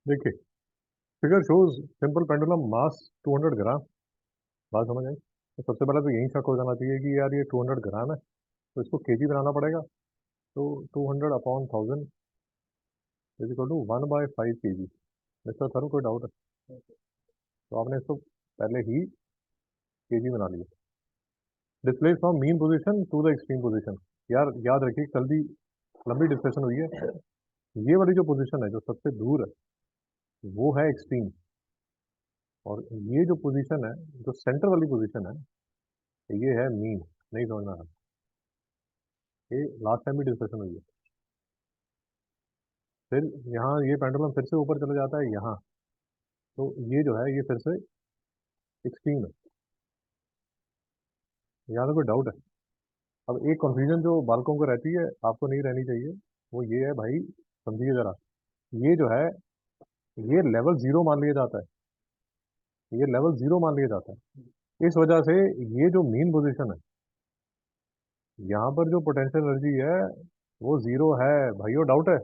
देखिए, figure shows simple pendulum मास 200 ग्राम। बात समझ आई? तो सबसे पहले तो यही शक हो जाना चाहिए कि यार ये 200 ग्राम है, तो इसको केजी बनाना पड़ेगा। तो 200/1000 is equal to 1/5 kg। Mister थर्म, कोई डाउट है? तो आपने इसको पहले ही केजी बना लिया। Displace from mean position to the extreme position. यार याद रखिए, कल भी लंबी डिस्कशन हुई है। ये वाली जो पोजीशन है जो सबसे दूर है, वो है एक्सट्रीम। और ये जो पोजीशन है, जो सेंटर वाली पोजीशन है, ये है मीन। नहीं समझना है? ये लास्ट टाइम भी डिस्कशन हुई है। फिर यहाँ ये पेंडुलम फिर से ऊपर चला जाता है यहाँ। तो ये जो है ये फिर से एक्सट्रीम है। यहाँ तो कोई डाउट है? अब एक कंफ्यूजन जो बालकों को रहती है, आपको नहीं रहनी चाहिए, वो ये है भाई, समझिए जरा। ये जो है, ये लेवल जीरो मान लिया जाता है। ये लेवल जीरो मान लिया जाता है। इस वजह से ये जो मेन पोजीशन है, यहाँ पर जो पोटेंशियल एनर्जी है वो जीरो है। भाइयों, डाउट है?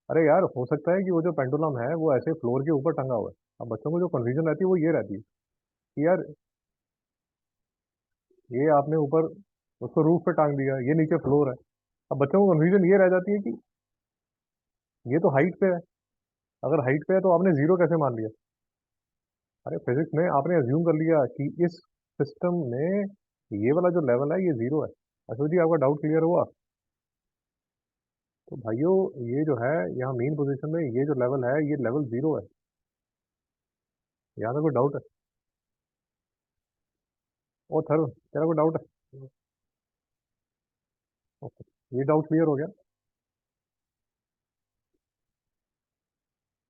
अरे यार, हो सकता है कि वो जो पेंडुलम है वो ऐसे फ्लोर के ऊपर टंगा हुआ है। अब बच्चों को जो कंफ्यूजन रहती है वो ये रहती है कि यार, ये आपने ऊपर उसको रूफ पे टांग दिया, ये नीचे फ्लोर है। अब बच्चों को कंफ्यूजन ये रह जाती है कि ये तो हाइट पे है। अगर हाइट पे है तो आपने जीरो कैसे मान लिया? अरे फिजिक्स में आपने अज्यूम कर लिया कि इस सिस्टम में ये वाला जो लेवल है ये जीरो है। अशोक जी, आपका डाउट क्लियर हुआ? तो भाइयों, ये जो है यहाँ मेन पोजीशन में ये जो लेवल है ये लेवल जीरो है। यहाँ पे कोई डाउट है? ओ थर, तेरा कोई डाउट है? ओके, ये डाउट क्लियर हो गया।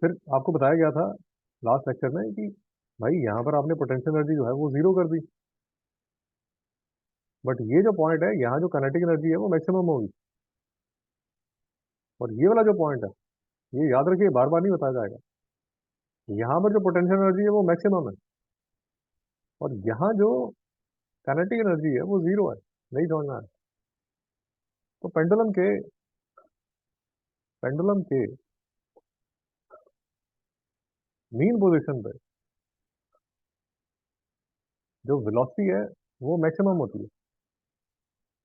फिर आपको बताया गया था लास्ट लेक्चर में कि भाई यहाँ पर आपने पोटेंशियल एनर्जी जो है वो जीरो कर दी। बट ये जो पॉइंट है, यहाँ जो काइनेटिक एनर्जी है वो मैक्सिमम होगी। और ये वाला जो पॉइंट है, ये याद रखिए, बार बार नहीं बताया जाएगा। यहाँ पर जो पोटेंशियल एनर्जी है वो मैक्सिमम है, और यहाँ जो काइनेटिक एनर्जी है वो जीरो है। नहीं समझना है? तो पेंडुलम के मीन पोजीशन पे जो वेलोसिटी है वो मैक्सिमम होती है,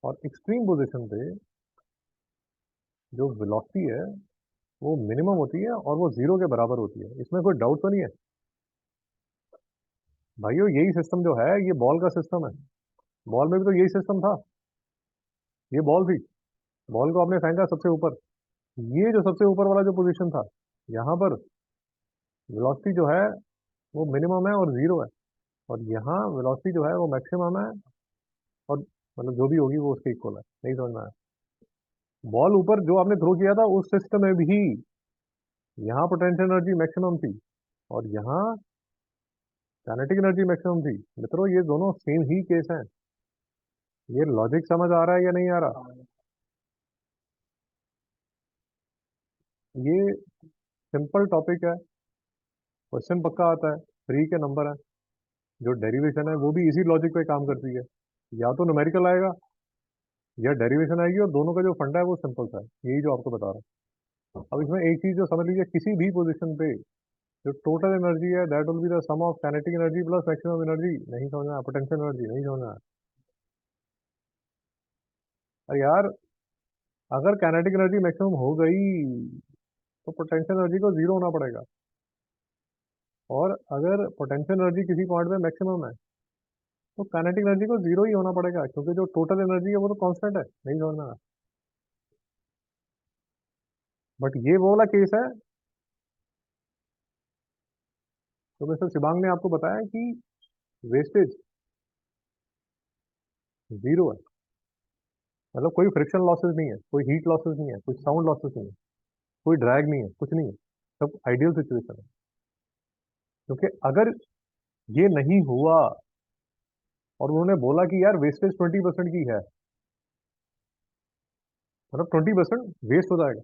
और एक्सट्रीम पोजीशन पे जो वेलोसिटी है वो मिनिमम होती है, और वो जीरो के बराबर होती है। इसमें कोई डाउट तो नहीं है? भाइयों, यही सिस्टम जो है ये बॉल का सिस्टम है। बॉल में भी तो यही सिस्टम था। ये बॉल थी, बॉल को आपने फेंका सबसे ऊपर। ये जो सबसे ऊपर वाला जो पोजीशन था, यहाँ पर वेलोसिटी जो है वो मिनिमम है और जीरो है, और यहाँ वेलोसिटी जो है वो मैक्सिमम है, और मतलब जो भी होगी वो उसके इक्वल है। नहीं समझ में आया? बॉल ऊपर जो आपने थ्रो किया था उस सिस्टम में भी यहाँ पोटेंशियल एनर्जी मैक्सिमम थी, और यहाँ काइनेटिक एनर्जी मैक्सिमम थी। मित्रों, ये दोनों सेम ही केस हैं। ये लॉजिक समझ आ रहा है या नहीं आ रहा? ये सिंपल टॉपिक है, क्वेश्चन पक्का आता है, फ्री के नंबर है। जो डेरिवेशन है वो भी इसी लॉजिक पे काम करती है। या तो न्यूमेरिकल आएगा या डेरिवेशन आएगी, और दोनों का जो फंडा है वो सिंपल सा है, यही जो आपको बता रहा हूँ। अब इसमें एक चीज जो समझ लीजिए, किसी भी पोजीशन पे जो टोटल एनर्जी है that will be the sum of kinetic energy plus maximum energy. नहीं समझना? पोटेंशियल एनर्जी नहीं समझना? अरे यार, अगर काइनेटिक एनर्जी मैक्सिमम हो गई तो पोटेंशियल एनर्जी को जीरो होना पड़ेगा। और अगर पोटेंशियल एनर्जी किसी पॉइंट पे मैक्सिमम है तो काइनेटिक एनर्जी को जीरो ही होना पड़ेगा, क्योंकि जो टोटल एनर्जी है वो तो कांस्टेंट है। नहीं समझना? बट ये वो वाला केस है, तो मिस्टर शिबांग ने आपको बताया कि वेस्टेज जीरो है। मतलब कोई फ्रिक्शन लॉसेस नहीं है, कोई हीट लॉसेस नहीं है, कोई साउंड लॉसेस नहीं है, कोई ड्रैग नहीं है, कुछ नहीं है। सब आइडियल सिचुएशन है। क्योंकि अगर ये नहीं हुआ और उन्होंने बोला कि यार वेस्टेज 20% की है, मतलब 20% वेस्ट हो जाएगा,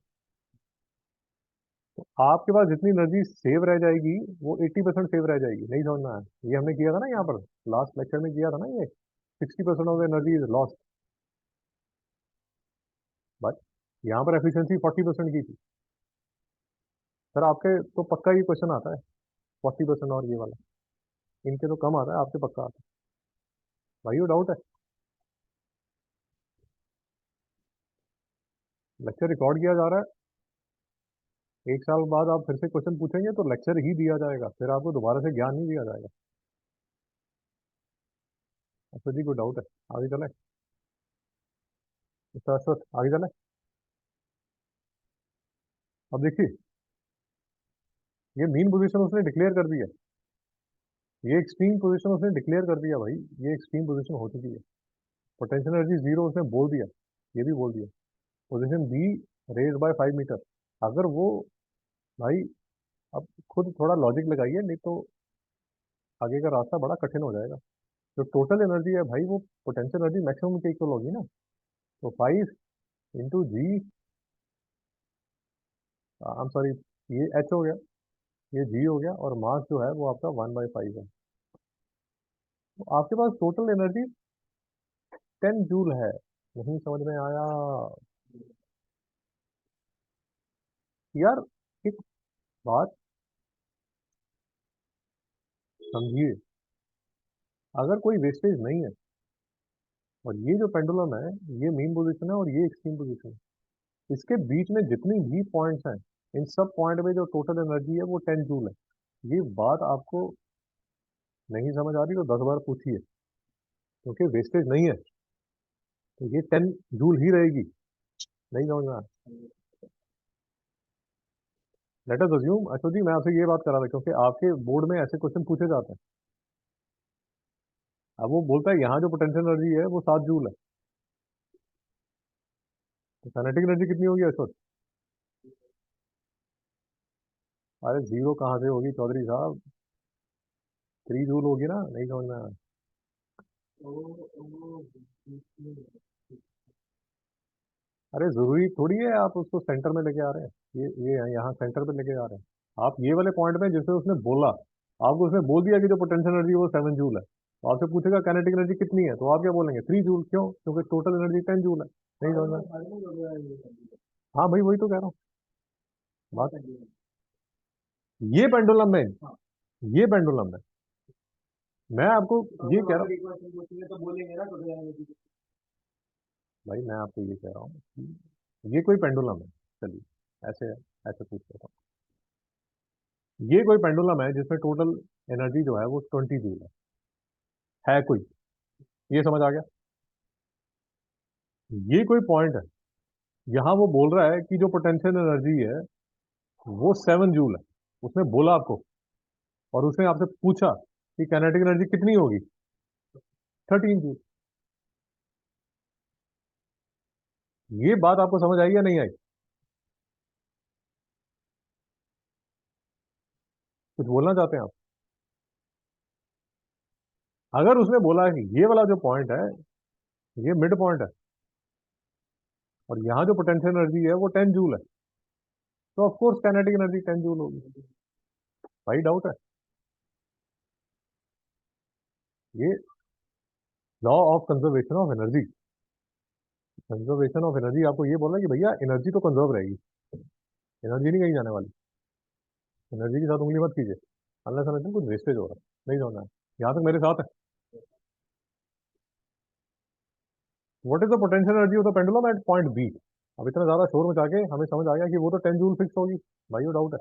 तो आपके पास जितनी एनर्जी सेव रह जाएगी वो 80% सेव रह जाएगी। नहीं समझना है? ये हमने किया था ना यहाँ पर, लास्ट लेक्चर में किया था ना ये। 60% of the energy is lost, but यहाँ पर एफिशिएंसी 40% की थी। सर आपके तो पक्का ही क्वेश्चन आता है 40% और ये वाला, इनके तो कम आता है, आपके पक्का आता है। भाई वो डाउट है। लेक्चर रिकॉर्ड किया जा रहा है, 1 साल बाद आप फिर से क्वेश्चन पूछेंगे तो लेक्चर ही दिया जाएगा, फिर आपको दोबारा से ज्ञान नहीं दिया जाएगा। अच्छा जी, कोई डाउट है? आगे चले मिस्टर अश्वथ, आगे चले। अब देखिए, ये मीन पोजीशन उसने डिक्लेयर कर दिया, ये एक्सट्रीम पोजीशन उसने डिक्लेयर कर दिया भाई, ये एक्सट्रीम पोजीशन हो चुकी है। पोटेंशियल एनर्जी जीरो उसने बोल दिया, ये भी बोल दिया। Position B raise by 5 metre. अगर वो, भाई अब खुद थोड़ा लॉजिक लगाइए, नहीं तो आगे का रास्ता बड़ा कठिन हो जाएगा। जो टोटल एनर्जी है भाई, वो पोटेंशियल एनर्जी मैक्सिमम के इक्वल होगी ना। तो 5 × जी, आई एम सॉरी, ये एच हो गया, ये जी हो गया, और मास जो है वो आपका 1/5 है। तो आपके पास टोटल एनर्जी 10 जूल है। नहीं समझ में आया? यार एक बात समझिए, अगर कोई वेस्टेज नहीं है, और ये जो पेंडुलम है, ये मेन पोजीशन है और ये एक्सट्रीम पोजीशन है, इसके बीच में जितनी भी पॉइंट्स हैं, इन सब पॉइंट में जो टोटल एनर्जी है वो 10 जूल है। ये बात आपको नहीं समझ आ रही तो 10 बार पूछिए, क्योंकि वेस्टेज नहीं है, तो ये 10 जूल ही रहेगी। नहीं समझ में आया? लेट अस अज्यूम, अच्छा जी मैं आपसे ये बात करा था, क्योंकि आपके बोर्ड में ऐसे क्वेश्चन पूछे जाते हैं। अब वो बोलता है यहाँ जो पोटेंशियल एनर्जी है वो 7 जूल है, तो काइनेटिक एनर्जी कितनी होगी इस वक्त? अरे जीरो कहाँ से होगी चौधरी साहब, 3 जूल होगी ना। नहीं समझ में आया? अरे जरूरी थोड़ी है आप उसको सेंटर में लेके आ रहे हैं, ये यहाँ सेंटर पे लेके आ रहे हैं आप, ये वाले पॉइंट में जिसे उसने बोला, आपको उसने बोल दिया कि जो पोटेंशियल एनर्जी है वो 7 जूल है, तो आपसे पूछेगा काइनेटिक एनर्जी कितनी है, तो आप क्या बोलेंगे? 3 जूल। क्यों? क्योंकि टोटल एनर्जी 10 जूल है। नहीं समझ में? हाँ भाई, वही तो कह रहा हूँ बात। ये पेंडुलम में, ये पेंडुलम में मैं आपको ये कह रहा हूँ, भाई मैं आपको ये कह रहा हूँ कि ये कोई पेंडुलम है, चलिए ऐसे ऐसे पूछ लेता हूँ, ये कोई पेंडुलम है जिसमें टोटल एनर्जी जो है वो 20 जूल है कोई, ये समझ आ गया? ये कोई पॉइंट है, यहाँ वो बोल रहा है कि जो पोटेंशियल एनर्जी है वो 7 जूल है, उसने बोला आपको, और उसने आपसे पूछा कि काइनेटिक एनर्जी कितनी होगी? 13 जूल। ये बात आपको समझ आई या नहीं आई? कुछ बोलना चाहते हैं आप? अगर उसने बोला कि ये वाला जो पॉइंट है ये मिड पॉइंट है, और यहाँ जो पोटेंशियल एनर्जी है वो 10 जूल है, तो of course kinetic energy 10 joule होगी। भाई डाउट है? ये law of conservation of energy, conservation of energy आपको ये बोल रहा है कि भैया एनर्जी तो कंजर्व रहेगी, एनर्जी नहीं कहीं जाने वाली, एनर्जी के साथ उंगली मत कीजिए, अनलेस अनटिल कुछ वेस्टेज हो रहा है। नहीं समझना है? यहाँ तक मेरे साथ है? What is the potential energy of the pendulum at point B? अब इतना ज्यादा शोर मचा के हमें समझ आ गया कि वो तो 10 जूल फिक्स होगी। भाई वो डाउट है?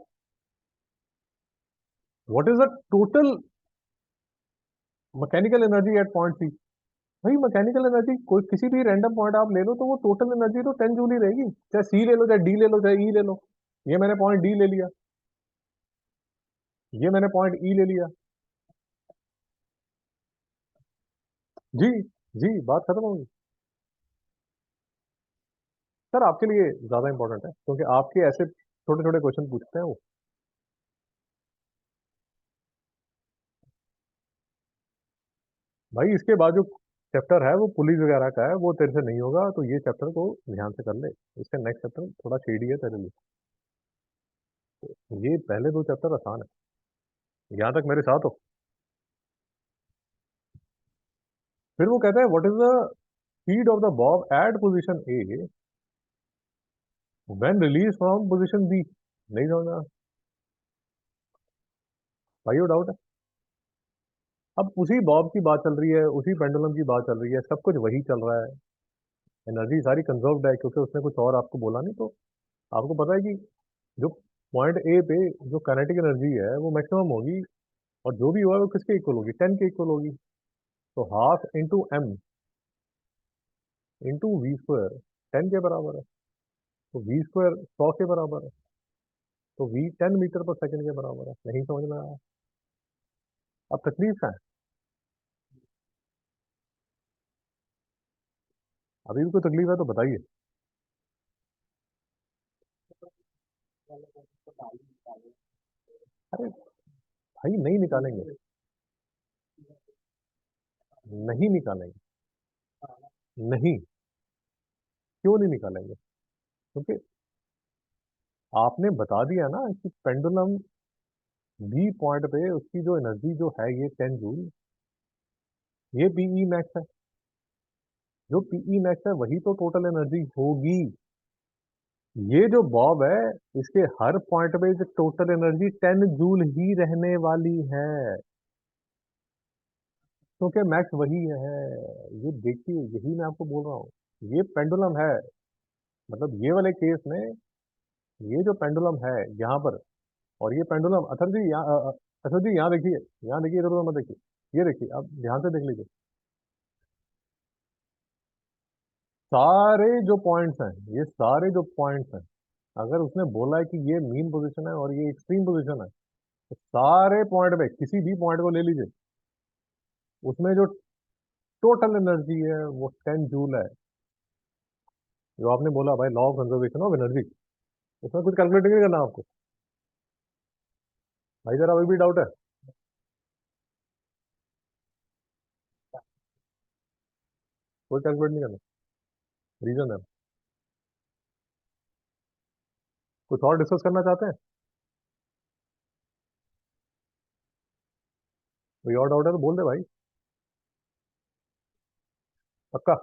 What is the total mechanical energy at point C? भाई मैकेनिकल एनर्जी कोई किसी भी रैंडम पॉइंट आप ले लो तो वो टोटल एनर्जी तो 10 जूल ही रहेगी, चाहे सी ले लो, चाहे डी ले लो, चाहे ई ले लो। ये मैंने पॉइंट डी ले लिया, ये मैंने पॉइंट ई ले लिया। जी, जी बात खत्म होगी। सर आपके लिए ज्यादा इंपॉर्टेंट है, क्योंकि आपके ऐसे छोटे छोटे क्वेश्चन पूछते हैं वो। भाई इसके बाद जो चैप्टर है वो पुलिस वगैरह का है, वो तेरे से नहीं होगा, तो ये चैप्टर को ध्यान से कर ले। इसका नेक्स्ट चैप्टर थोड़ा शेडी है तेरे लिए, ये पहले 2 चैप्टर आसान है, यहाँ तक मेरे साथ हो। फिर वो कहता है what is the speed of the bob at position A when release from position B? नहीं समझना? भाई वो डाउट है। अब उसी बॉब की बात चल रही है, उसी पेंडुलम की बात चल रही है, सब कुछ वही चल रहा है। एनर्जी सारी कंजर्व्ड है क्योंकि उसने कुछ और आपको बोला नहीं। तो आपको पता है कि जो पॉइंट ए पे जो काइनेटिक एनर्जी है वो मैक्सिमम होगी, और जो भी हुआ वो किसके इक्वल होगी, 10 के इक्वल होगी। तो half into M into V square 10 के बराबर है। तो वी स्क्वायर 100 के बराबर है। तो वी 10 मीटर पर सेकंड के बराबर है। नहीं समझ में आया? अब तकलीफ है। अभी भी कोई तकलीफ है तो बताइए। अरे भाई नहीं निकालेंगे, नहीं निकालेंगे। नहीं, क्यों नहीं निकालेंगे? क्योंकि आपने बता दिया ना कि पेंडुलम बी पॉइंट पे उसकी जो एनर्जी जो है ये 10 जूल, ये पीई मैक्स है। जो पीई मैक्स है वही तो टोटल एनर्जी होगी। ये जो बॉब है, इसके हर पॉइंट पे जो टोटल एनर्जी 10 जूल ही रहने वाली है, क्योंकि मैक्स वही है। ये देखिए, यही मैं आपको बोल रहा हूँ। ये पेंडुलम है, मतलब ये वाले केस में ये जो पेंडुलम है यहाँ पर, और ये पेंडुलम अथर जी यहाँ अथर जी यहाँ देखिए, यहाँ देखिए, इधर उधर मत देखिए। ये देखिए, आप ध्यान से देख लीजिए। सारे जो पॉइंट्स हैं, ये सारे जो पॉइंट्स हैं, अगर उसने बोला है कि ये मीन पोजीशन है और ये एक्सट्रीम पोजीशन है, तो सारे पॉइंट पे किसी भी पॉइंट को ले लीजिए, उसमें जो टोटल एनर्जी है वो 10 जूल है। जो आपने बोला भाई, law of conservation of energy, उसमें कुछ कैलकुलेट नहीं करना आपको। भाई जरा अभी भी डाउट है? कोई कैलकुलेट नहीं करना। रीजन है। कुछ और डिस्कस करना चाहते हैं? कोई और डाउट है तो बोल दे भाई। पक्का?